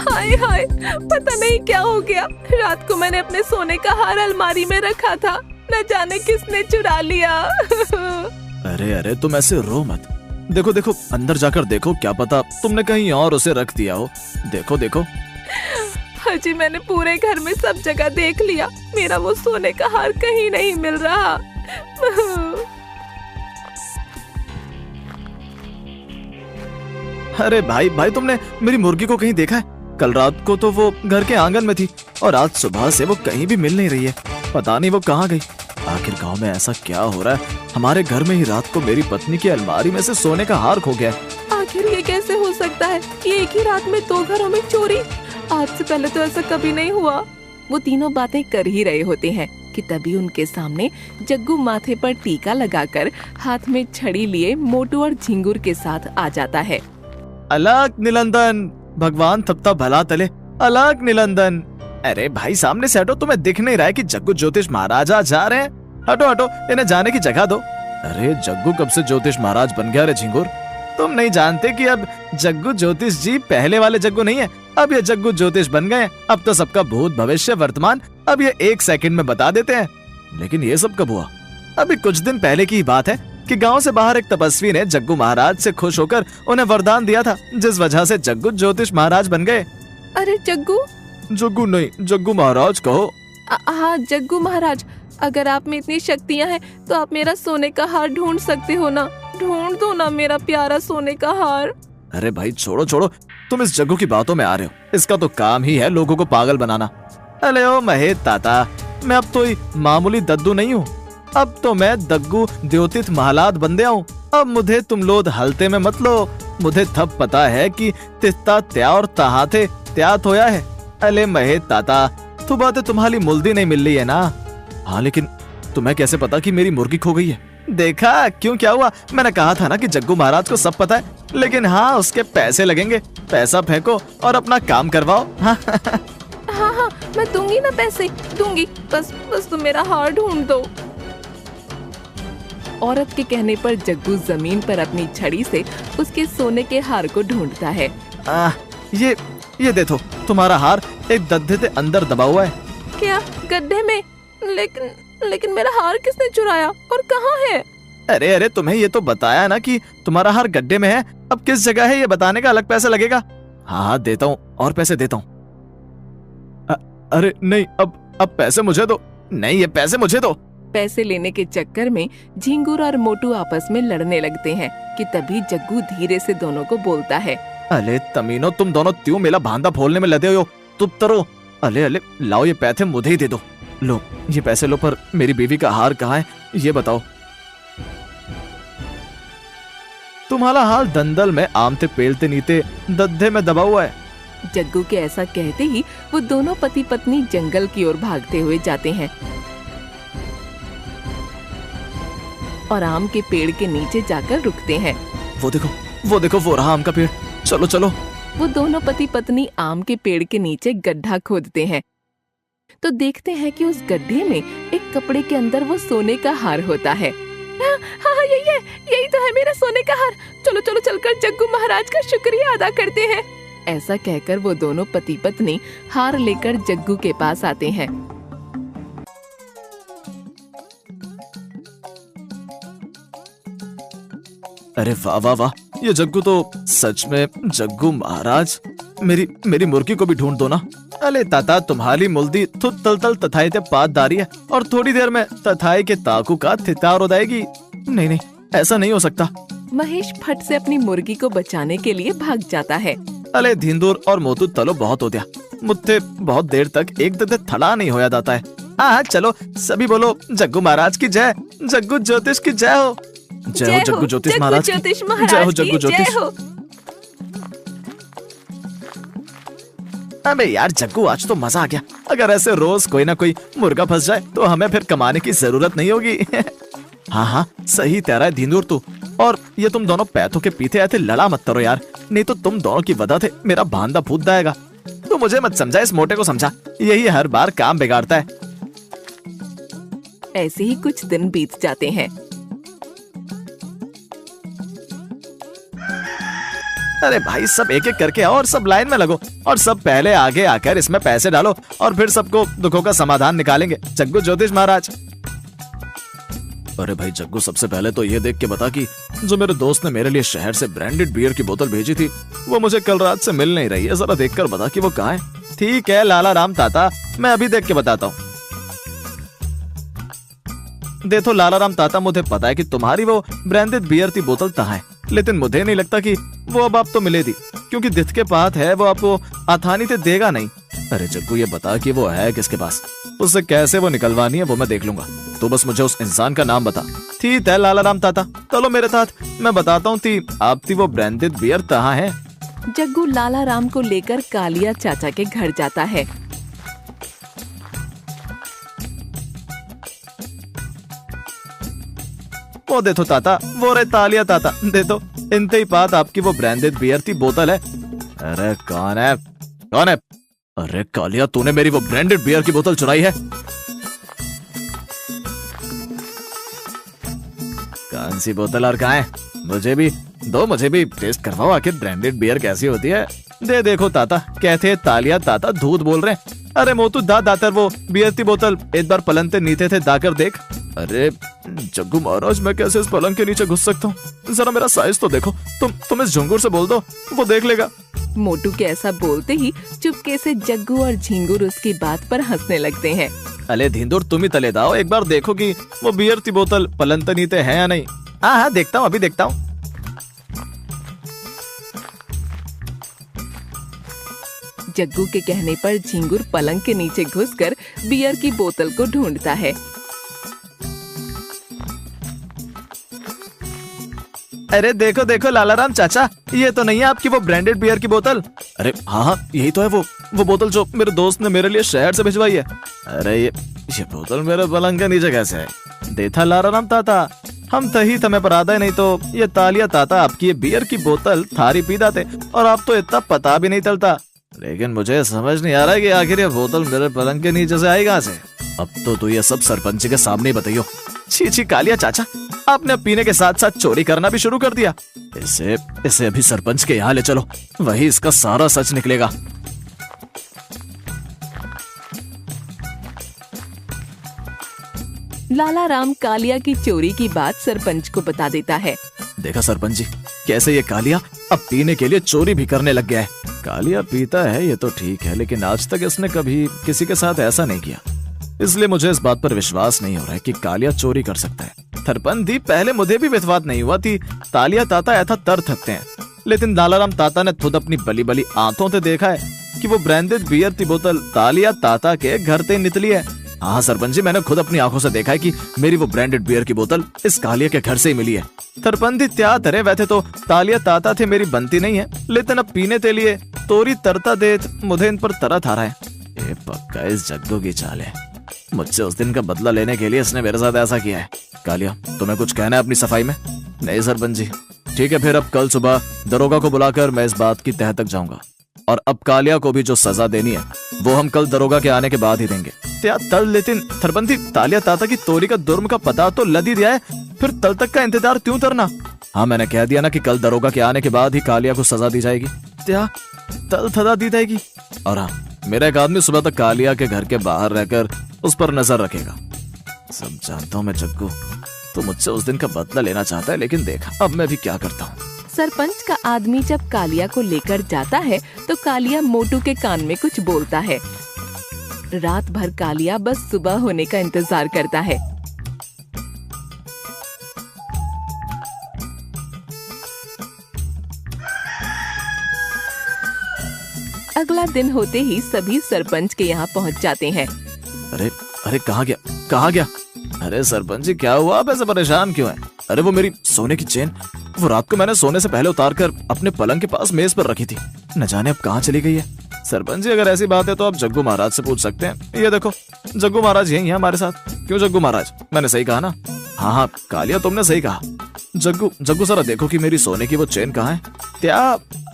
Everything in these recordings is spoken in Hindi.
हाय हाय, पता नहीं क्या हो गया। रात को मैंने अपने सोने का हार अलमारी में रखा था, न जाने किसने चुरा लिया। अरे अरे तुम ऐसे रो मत। देखो देखो अंदर जाकर देखो, क्या पता तुमने कहीं और उसे रख दिया हो। देखो देखो। हाजी, मैंने पूरे घर में सब जगह देख लिया, मेरा वो सोने का हार कहीं नहीं मिल रहा। अरे भाई भाई, तुमने मेरी मुर्गी को कहीं देखा है? कल रात को तो वो घर के आंगन में थी और आज सुबह से वो कहीं भी मिल नहीं रही है। पता नहीं वो कहाँ गई। आखिर गांव में ऐसा क्या हो रहा है? हमारे घर में ही रात को मेरी पत्नी की अलमारी में से सोने का हार खो गया है। आखिर ये कैसे हो सकता है कि एक ही रात में 2 घरों में चोरी? आज से पहले तो ऐसा कभी नहीं हुआ। वो तीनों बातें कर ही रहे होते हैं कि तभी उनके सामने जग्गू माथे पर टीका लगाकर हाथ में छड़ी लिए मोटू और झिंगुर के साथ आ जाता है। अलग निलंदन, भगवान तब तक भला तले। अलग निलंदन। अरे भाई सामने से हटो, तुम्हें दिख नहीं रहा है कि जग्गू ज्योतिष महाराजा जा रहे हैं? हटो हटो, इन्हें जाने की जगह दो। अरे जग्गू कब से ज्योतिष महाराज बन गया रे झिंगुर? तुम नहीं जानते कि अब जग्गू ज्योतिष जी पहले वाले जग्गू नहीं है, अब ये जग्गू ज्योतिष बन गए। अब तो सबका भूत भविष्य वर्तमान अब ये 1 सेकंड में बता देते हैं। लेकिन ये सब कब हुआ? अभी कुछ दिन पहले की ही बात है कि गांव से बाहर एक तपस्वी ने जग्गू महाराज से खुश होकर उन्हें वरदान दिया था, जिस वजह से जग्गू ज्योतिष महाराज बन गए। अरे जग्गू? जग्गू नहीं, जग्गू महाराज कहो। हाँ जग्गू महाराज, अगर आप में इतनी शक्तियाँ हैं तो आप मेरा सोने का हार ढूंढ सकते हो ना? ढूंढ दो ना मेरा प्यारा सोने का हार। अरे भाई छोड़ो छोड़ो, तुम इस जग्गू की बातों में आ रहे हो। इसका तो काम ही है लोगों को पागल बनाना। अरे ओ महेश ताता, मैं अब तो मामूली दद्दू नहीं हूँ, अब तो मैं दग्गू द्योतित महलात बन गया हूँ। अब मुझे तुम लोग हलते में मत लो। मुझे थप पता है कि तिस्ता त्या और तहाथे त्यात होया है। अले महेश ताता, तू बातें तुम्हारी मुल्दी नहीं मिल रही है ना? हाँ लेकिन तुम्हें कैसे पता कि मेरी मुर्गी खो गई है? देखा क्यों, क्या हुआ? मैंने कहा था ना कि जग्गू महाराज को सब पता है, लेकिन हाँ उसके पैसे लगेंगे। पैसा फेंको और अपना काम करवाओ। हाँ हाँ, मैं दूंगी ना, पैसे दूंगी, बस तुम मेरा हार ढूंढ दो। औरत के कहने पर जग्गू जमीन पर अपनी छड़ी से उसके सोने के हार को ढूंढता है। ये देखो, तुम्हारा हार एक गड्ढे के अंदर दबा हुआ है। क्या गड्ढे में? लेकिन मेरा हार किसने चुराया और कहाँ है? अरे अरे, तुम्हें ये तो बताया ना कि तुम्हारा हार गड्ढे में है। अब किस जगह है ये बताने का अलग पैसा लगेगा। हाँ देता हूँ, और पैसे देता हूँ। अरे नहीं, अब पैसे मुझे दो। नहीं, ये पैसे मुझे दो। पैसे लेने के चक्कर में झिंगुर और मोटू आपस में लड़ने लगते हैं कि तभी जग्गू धीरे से दोनों को बोलता है। अले तमीनो, तुम दोनों त्यों मेरा भांडा फोड़ने में लगे हो? तुम तरो। अले अले, लाओ ये पैसे मुझे ही दे दो। लो ये पैसे लो, पर मेरी बीवी का हार कहाँ है ये बताओ। तुम्हारा हार दंदल में आमते पेलते नीते दद्दे में दबा हुआ है। जग्गू के ऐसा कहते ही वो दोनों पति पत्नी जंगल की ओर भागते हुए जाते हैं और आम के पेड़ के नीचे जाकर रुकते हैं। वो देखो वो रहा आम का पेड़। चलो चलो। वो दोनों पति पत्नी आम के पेड़ के नीचे गड्ढा खोदते हैं तो देखते हैं कि उस गड्ढे में एक कपड़े के अंदर वो सोने का हार होता है। हाँ, यही तो है मेरा सोने का हार। चलो चलकर जग्गू महाराज का शुक्रिया अदा करते हैं। ऐसा कहकर वो दोनों पति पत्नी हार लेकर जग्गू के पास आते हैं। अरे वाह वाह वाह, ये जग्गू तो सच में जग्गू महाराज। मेरी मुर्गी को भी ढूंढ दो ना। अले ताता, तुम्हारी मुल्दी तो तल तथाई ते पात दारी है और थोड़ी देर में तथाई के ताकू का थितार हो जाएगी। नहीं, ऐसा नहीं हो सकता। महेश फट से अपनी मुर्गी को बचाने के लिए भाग जाता है। अले धिंदुर और मोतू तलो बहुत हो गया, मुझसे बहुत देर तक एक दे थड़ा नहीं होया जाता है। हाँ चलो सभी बोलो जग्गू महाराज की जय, जग्गू ज्योतिष की जय हो। जय हो जग्गू ज्योतिष महाराज की जय हो, जग्गू ज्योतिष। अबे यार जग्गू, आज तो मजा आ गया। अगर ऐसे रोज कोई ना कोई मुर्गा फंस जाए तो हमें फिर कमाने की जरूरत नहीं होगी। हाँ सही तैयार है धिंदुर तू। और ये तुम दोनों पैथों के पीछे ऐसे लड़ा मत करो यार, नहीं तो तुम दोनों की वजह से मेरा भांडा फूट जाएगा। तू मुझे मत समझा, इस मोटे को समझा, यही हर बार काम बिगाड़ता है। ऐसे ही कुछ दिन बीत जाते हैं। अरे भाई सब एक एक करके आओ और सब लाइन में लगो और सब पहले आगे आकर इसमें पैसे डालो और फिर सबको दुखों का समाधान निकालेंगे। जग्गू ज्योतिष महाराज। अरे भाई जग्गू, सबसे पहले तो ये देख के बता कि जो मेरे दोस्त ने मेरे लिए शहर से ब्रांडेड बियर की बोतल भेजी थी वो मुझे कल रात से मिल नहीं रही है। जरा देखकर बता कि वो कहाँ है। ठीक है लाला राम ताता, मैं अभी देख के बताता हूँ। देखो लाला राम ताता, मुझे पता है कि तुम्हारी वो ब्रांडेड बियर की बोतल कहाँ है, लेकिन मुझे नहीं लगता कि वो अब आपको मिलेगी, क्योंकि जिसके के पास है वो आपको आसानी से देगा नहीं। अरे जग्गू ये बता कि वो है किसके पास, उससे कैसे वो निकलवानी है वो मैं देख लूंगा। तो बस मुझे उस इंसान का नाम बता। ठीक है लाला राम ताता, चलो मेरे साथ, मैं बताता हूँ आपकी वो ब्रांडेड बियर कहाँ है। जग्गू लाला राम को लेकर कालिया चाचा के घर जाता है। वो देखो ताता, वो रे तालिया ताता, देखो इनते ही पास आपकी वो ब्रांडेड बियर की बोतल है। अरे कौन है, कौन है? अरे कालिया, तूने मेरी वो ब्रांडेड बियर की बोतल चुराई है? कौन सी बोतल और कहाँ है? मुझे भी दो, मुझे भी टेस्ट करवाओ, आखिर ब्रांडेड बियर कैसी होती है। दे देखो ताता, कहते हैं तालिया ताता धूत बोल रहे हैं। अरे मोतू दातर वो बियर की बोतल एक बार पलंग के नीचे थे दाकर देख। अरे जग्गू महाराज, मैं कैसे इस पलंग के नीचे घुस सकता हूँ? जरा मेरा साइज तो देखो। तुम इस झुंगुर से बोल दो, वो देख लेगा। मोटू के ऐसा बोलते ही चुपके से जग्गू और झिंगुर उसकी बात पर हंसने लगते हैं। अले धिंदुर, तुम ही तले दाओ, एक बार देखो कि वो बियर की बोतल पलंग के नीचे है या नहीं। हाँ देखता हूँ, अभी देखता हूँ। जग्गू के कहने पर झिंगुर पलंग के नीचे घुसकर बियर की बोतल को ढूंढता है। अरे देखो देखो लाला राम चाचा, ये तो नहीं है आपकी वो ब्रांडेड बियर की बोतल? अरे हाँ यही तो है वो बोतल जो मेरे दोस्त ने मेरे लिए शहर से भिजवाई है। अरे ये बोतल मेरे पलंग के नीचे कैसे है? देखा लाला राम ताता, हम तही तमें पर आदा नहीं तो ये तालिया ताता आपकी ये बियर की बोतल थारी पी जाते और आप तो इतना पता भी नहीं चलता। लेकिन मुझे समझ नहीं आ रहा है कि आखिर ये बोतल मेरे पलंग के नीचे से आई कहाँ से। अब तो तू ये सब सरपंच के सामने ही बताइयो। छी कालिया चाचा, आपने अब पीने के साथ साथ चोरी करना भी शुरू कर दिया। इसे अभी सरपंच के यहाँ ले चलो, वही इसका सारा सच निकलेगा। लाला राम कालिया की चोरी की बात सरपंच को बता देता है। देखा सरपंच जी, कैसे ये कालिया अब पीने के लिए चोरी भी करने लग गया है। कालिया पीता है ये तो ठीक है, लेकिन आज तक इसने कभी किसी के साथ ऐसा नहीं किया, इसलिए मुझे इस बात पर विश्वास नहीं हो रहा है कि कालिया चोरी कर सकता है। सरपंच जी, पहले मुझे भी विश्वास नहीं हुआ थी तालिया ताता ऐसा तर थकते हैं, लेकिन लालाराम ताता ने खुद अपनी बली बली आंखों से देखा है कि वो ब्रांडेड बियर की बोतल तालिया ताता के घर से निकली है। हाँ सरपंच जी, मैंने खुद अपनी आंखों से देखा है कि मेरी वो ब्रांडेड बियर की बोतल इस कालिया के घर से ही मिली है। सरपंच जी क्या तरह, वैसे तो तालिया ताता थे मेरी बनती नहीं है, लेकिन अब पीने के लिए तोरी तरता दे मुझे इन पर तरह आ रहा है। ये पक्का इस जग्गू की चाल है, मुझसे उस दिन का बदला लेने के लिए इसने मेरे साथ ऐसा किया है। कालिया, तुम्हें कुछ कहना है अपनी सफाई में? नहीं सरपंच जी। ठीक है, फिर अब कल सुबह दरोगा को बुलाकर मैं इस बात की तह तक जाऊंगा, और अब कालिया को भी जो सजा देनी है वो हम कल दरोगा के आने के बाद ही देंगे। लेकिन सरपंच जी, तालिया ताता की तोरी का जुर्म का पता तो लद ही दिया है, फिर तल तक का इंतजार क्यों करना? हाँ मैंने कह दिया ना कि कल दरोगा के आने के बाद ही कालिया को सजा दी जाएगी। क्या तल सजा दी जाएगी? और हाँ, मेरा एक आदमी सुबह तक कालिया के घर के बाहर रहकर उस पर नजर रखेगा। सब जानता हूँ मैं जग्गू, तो मुझसे उस दिन का बदला लेना चाहता है, लेकिन देखा अब मैं भी क्या करता हूँ। सरपंच का आदमी जब कालिया को लेकर जाता है तो कालिया मोटू के कान में कुछ बोलता है। रात भर कालिया बस सुबह होने का इंतजार करता है। अगला दिन होते ही सभी सरपंच के यहाँ पहुँच जाते हैं। अरे अरे कहाँ गया? अरे सरपंच जी क्या हुआ, आप ऐसे परेशान क्यों हैं? अरे वो मेरी सोने की चेन, वो रात को मैंने सोने से पहले उतार कर अपने पलंग के पास मेज पर रखी थी, न जाने अब कहाँ चली गई है। सरपंच जी अगर ऐसी बात है तो आप जग्गू महाराज से पूछ सकते हैं। ये देखो जग्गू महाराज यही है हमारे साथ। क्यों जग्गू महाराज, मैंने सही कहा ना? हाँ कालिया तुमने सही कहा। जग्गू जरा देखो कि मेरी सोने की वो चेन कहाँ है। क्या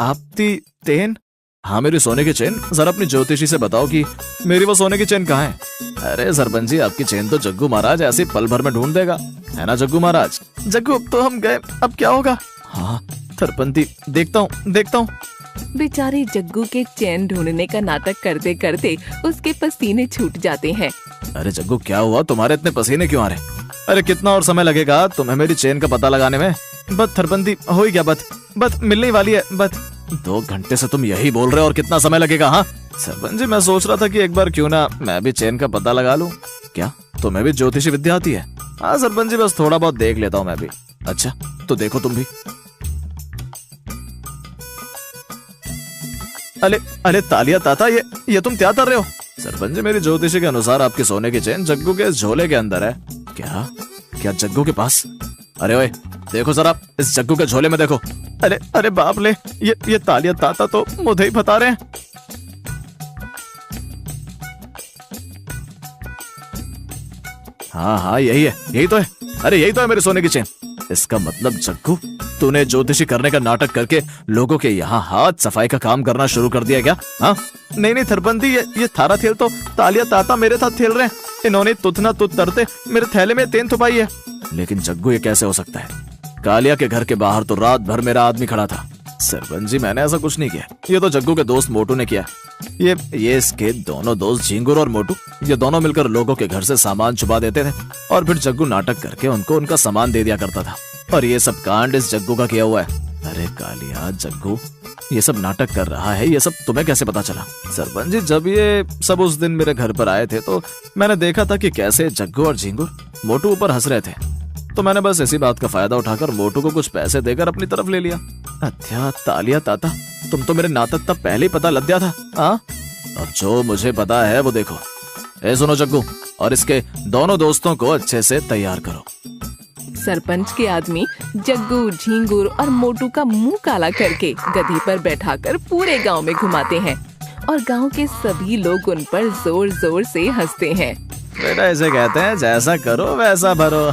आपकी चेन? हाँ मेरी सोने की चेन, जरा अपनी ज्योतिषी से बताओ कि मेरी वो सोने की चेन कहाँ है। अरे सरपंच जी, आपकी चेन तो जग्गू महाराज ऐसे पल भर में ढूंढ देगा, है ना जग्गू महाराज? जग्गू तो हम गए, अब क्या होगा? हाँ सरपंची देखता हूँ। बेचारे जग्गू के चैन ढूंढने का नाटक करते करते उसके पसीने छूट जाते हैं। अरे जग्गू क्या हुआ, तुम्हारे इतने पसीने क्यों आ रहे? अरे कितना और समय लगेगा तुम्हें मेरी चेन का पता लगाने में? बस थरबंदी हो ही गया, बस मिलने ही वाली है। बस 2 घंटे से तुम यही बोल रहे हो और कितना समय लगेगा? हाँ सरपंच जी, मैं सोच रहा था कि एक बार क्यों ना मैं भी चेन का पता लगा लूं। क्या तुम्हें भी ज्योतिषी विद्या आती है? हाँ सरपंच जी, बस थोड़ा बहुत देख लेता हूँ मैं भी। अच्छा तो देखो तुम भी। अरे तालिया ताता, ये तुम क्या कर रहे हो? सरपंच जी, मेरी ज्योतिषी के अनुसार आपकी सोने की चेन जग्गू के झोले के अंदर है। क्या जग्गू के पास? अरे ओए देखो जरा, इस जग्गू के झोले में देखो। अरे बाप ले, ये तालिया ताता तो मुझे ही बता रहे हैं। हाँ यही तो है। अरे यही तो है मेरे सोने की चेन। इसका मतलब जग्गू, तूने ज्योतिषी करने का नाटक करके लोगों के यहाँ हाथ सफाई का काम करना शुरू कर दिया क्या? हाँ नहीं थरबंदी, ये थारा खेल तो तालिया ताता मेरे साथ खेल रहे हैं। इन्होंने तुत ना तुत तरते मेरे थैले में तेन थुपाई है। लेकिन जग्गू ये कैसे हो सकता है? कालिया के घर के बाहर तो रात भर मेरा आदमी खड़ा था। सरपंच जी, मैंने ऐसा कुछ नहीं किया, ये तो जग्गू के दोस्त मोटू ने किया। ये इसके दोनों दोस्त झिंगुर और मोटू, ये दोनों मिलकर लोगों के घर से सामान छुपा देते थे और फिर जग्गू नाटक करके उनको उनका सामान दे दिया करता था। और ये सब कांड इस जग्गू का किया हुआ है। अरे कालिया, जग्गू ये सब नाटक कर रहा है, ये सब तुम्हें कैसे पता चला? सरपंच जी, जब ये सब उस दिन मेरे घर पर आए थे तो मैंने देखा था कि कैसे जग्गू और झिंगुर मोटू ऊपर हंस रहे थे, तो मैंने बस इसी बात का फायदा उठाकर मोटू को कुछ पैसे देकर अपनी तरफ ले लिया। अच्छा तालिया ताता, तुम तो मेरे नाटक तब पहले ही पता लग गया था। हाँ अब जो मुझे पता है वो देखो। सुनो जग्गू, और इसके दोनों दोस्तों को अच्छे से तैयार करो। सरपंच के आदमी जग्गू, झिंगुर और मोटू का मुंह काला करके गधी पर बैठाकर पूरे गांव में घुमाते हैं और गांव के सभी लोग उन पर जोर जोर से हंसते हैं। बेटा, इसे कहते हैं जैसा करो वैसा भरो।